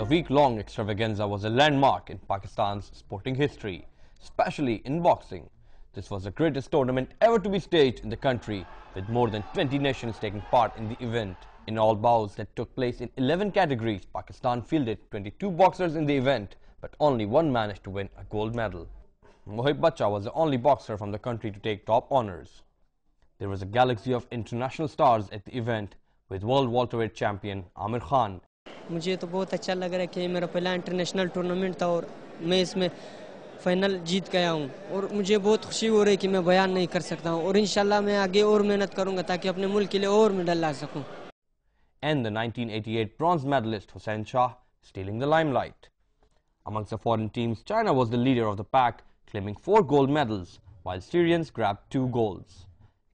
week-long extravaganza was a landmark in Pakistan's sporting history, especially in boxing. This was the greatest tournament ever to be staged in the country, with more than 20 nations taking part in the event. In all bouts that took place in 11 categories, Pakistan fielded 22 boxers in the event, but only one managed to win a gold medal. Mohib Bacha was the only boxer from the country to take top honours. There was a galaxy of international stars at the event, with world welterweight champion Amir Khan. मुझे तो बहुत अच्छा लग रहा है कि मेरा पहला इंटरनेशनल टूर्नामेंट था और मैं इसमें फाइनल जीत गया हूं और मुझे बहुत खुशी हो रही है कि मैं बयान नहीं कर सकता हूं और इंशाल्लाह मैं आगे और मेहनत करूंगा ताकि अपने मुल्क के लिए और मेडल ला सकूं. And the 1988 bronze medalist Hussain Shah stealing the limelight. Amongst the foreign teams, China was the leader of the pack, claiming 4 gold medals, while Syrians grabbed 2 golds.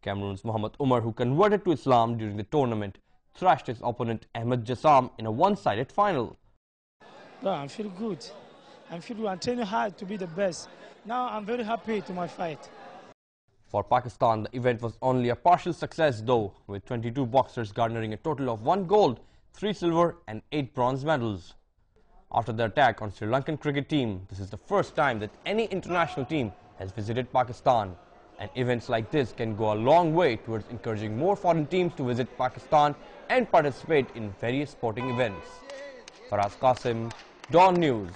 Cameroon's Mohamed Umar, who converted to Islam during the tournament, thrashed his opponent Ahmed Jassam in a one-sided final. No, I'm feeling good. I'm training hard to be the best. Now I'm very happy to my fight. For Pakistan, the event was only a partial success though, with 22 boxers garnering a total of 1 gold, 3 silver and 8 bronze medals. After the attack on Sri Lankan cricket team, this is the first time that any international team has visited Pakistan. And events like this can go a long way towards encouraging more foreign teams to visit Pakistan and participate in various sporting events. Faraz Qasim, Dawn News.